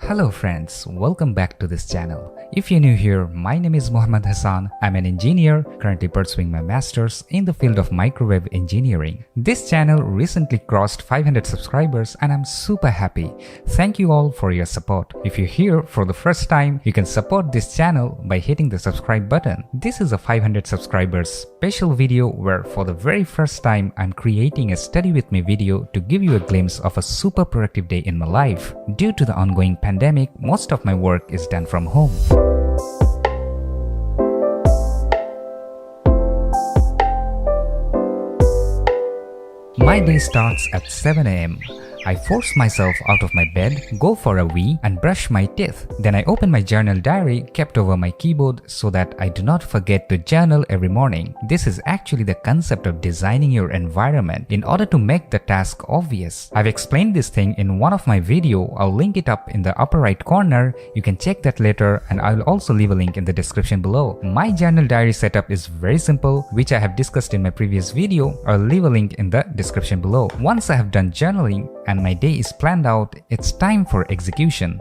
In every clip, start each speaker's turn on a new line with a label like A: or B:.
A: Hello friends, welcome back to this channel. If you're new here, my name is Mohammad Hassan. I'm an engineer currently pursuing my master's in the field of microwave engineering. This channel recently crossed 500 subscribers and I'm super happy. Thank you all for your support. If you're here for the first time, you can support this channel by hitting the subscribe button. This is a 500 subscribers special video where for the very first time I'm creating a study with me video to give you a glimpse of a super productive day in my life. Due to the ongoing pandemic, most of my work is done from home. My day starts at 7 AM. I force myself out of my bed, go for a wee and brush my teeth. Then I open my journal diary kept over my keyboard so that I do not forget to journal every morning. This is actually the concept of designing your environment in order to make the task obvious. I've explained this thing in one of my video. I'll link it up in the upper right corner. You can check that later and I'll also leave a link in the description below. My journal diary setup is very simple, which I have discussed in my previous video. I'll leave a link in the description below. Once I have done journaling and my day is planned out, it's time for execution.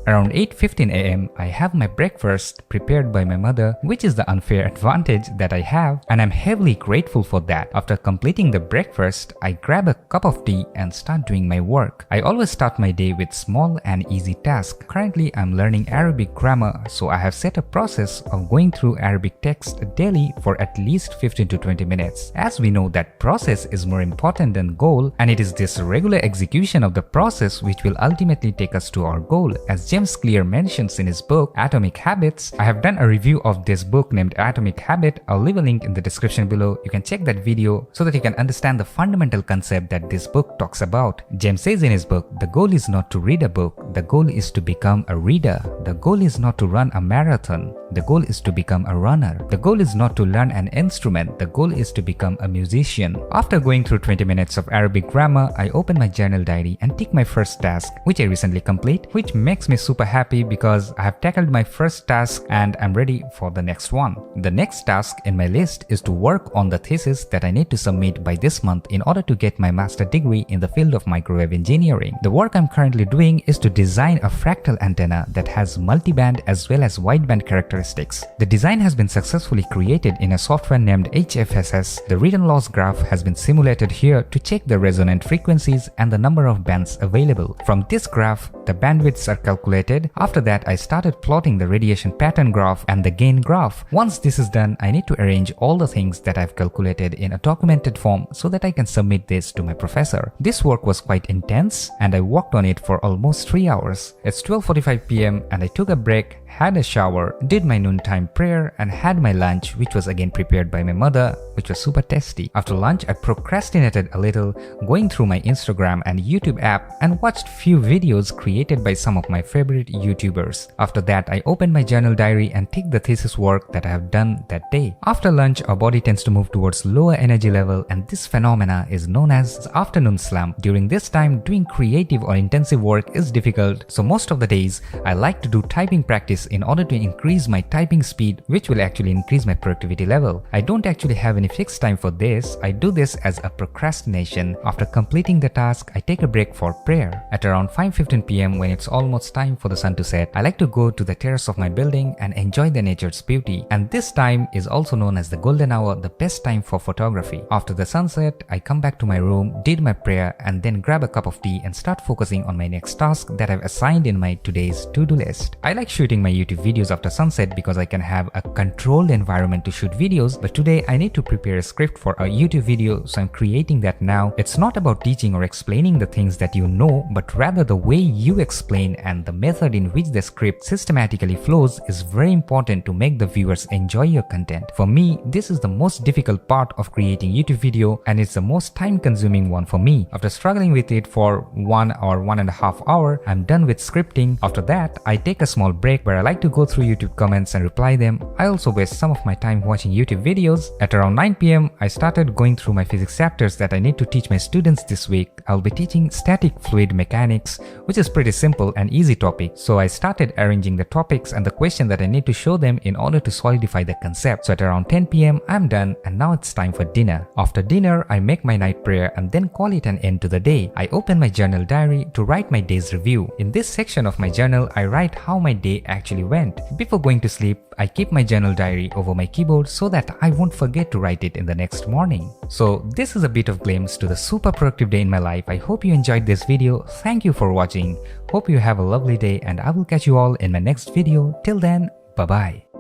A: Around 8:15 AM, I have my breakfast prepared by my mother, which is the unfair advantage that I have, and I'm heavily grateful for that. After completing the breakfast, I grab a cup of tea and start doing my work. I always start my day with small and easy tasks. Currently, I'm learning Arabic grammar, so I have set a process of going through Arabic text daily for at least 15 to 20 minutes. As we know that process is more important than goal, and it is this regular execution of the process which will ultimately take us to our goal. As James Clear mentions in his book Atomic Habits. I have done a review of this book named Atomic Habit. I'll leave a link in the description below. You can check that video so that you can understand the fundamental concept that this book talks about. James says in his book, the goal is not to read a book, the goal is to become a reader. The goal is not to run a marathon, the goal is to become a runner. The goal is not to learn an instrument, the goal is to become a musician. After going through 20 minutes of Arabic grammar, I open my journal diary and take my first task, which I recently complete, which makes me super happy because I have tackled my first task and I'm ready for the next one. The next task in my list is to work on the thesis that I need to submit by this month in order to get my master degree in the field of microwave engineering. The work I'm currently doing is to design a fractal antenna that has multiband as well as wideband characteristics. The design has been successfully created in a software named HFSS. The read and loss graph has been simulated here to check the resonant frequencies and the number of bands available. From this graph, the bandwidths are calculated. After that, I started plotting the radiation pattern graph and the gain graph. Once this is done, I need to arrange all the things that I've calculated in a documented form so that I can submit this to my professor. This work was quite intense and I worked on it for almost 3 hours. It's 12:45 PM and I took a break, had a shower, did my noontime prayer and had my lunch, which was again prepared by my mother, which was super tasty. After lunch, I procrastinated a little, going through my Instagram and YouTube app and watched few videos created by some of my favorite YouTubers. After that, I opened my journal diary and tick the thesis work that I have done that day. After lunch, our body tends to move towards lower energy level and this phenomena is known as afternoon slump. During this time, doing creative or intensive work is difficult, so most of the days, I like to do typing practice in order to increase my typing speed, which will actually increase my productivity level. I don't actually have any fixed time for this. I do this as a procrastination. After completing the task, I take a break for prayer. At around 5:15 PM, when it's almost time for the sun to set, I like to go to the terrace of my building and enjoy the nature's beauty. And this time is also known as the golden hour, the best time for photography. After the sunset, I come back to my room, did my prayer and then grab a cup of tea and start focusing on my next task that I've assigned in my today's to-do list. I like shooting my YouTube videos after sunset because I can have a controlled environment to shoot videos, but today I need to prepare a script for a YouTube video, so I'm creating that now. It's not about teaching or explaining the things that you know, but rather the way you explain and the method in which the script systematically flows is very important to make the viewers enjoy your content. For me, this is the most difficult part of creating YouTube video and it's the most time-consuming one for me. After struggling with it for 1 or 1.5 hours, I'm done with scripting. After that, I take a small break where I like to go through YouTube comments comments and reply them. I also waste some of my time watching YouTube videos. At around 9 p.m, I started going through my physics chapters that I need to teach my students this week. I'll be teaching static fluid mechanics, which is pretty simple and easy topic. So I started arranging the topics and the question that I need to show them in order to solidify the concept. So at around 10 p.m, I'm done and now it's time for dinner. After dinner, I make my night prayer and then call it an end to the day. I open my journal diary to write my day's review. In this section of my journal, I write how my day actually went. Before going to sleep, I keep my journal diary over my keyboard so that I won't forget to write it in the next morning. So this is a bit of glimpse to the super productive day in my life. I hope you enjoyed this video. Thank you for watching. Hope you have a lovely day and I will catch you all in my next video. Till then, bye bye.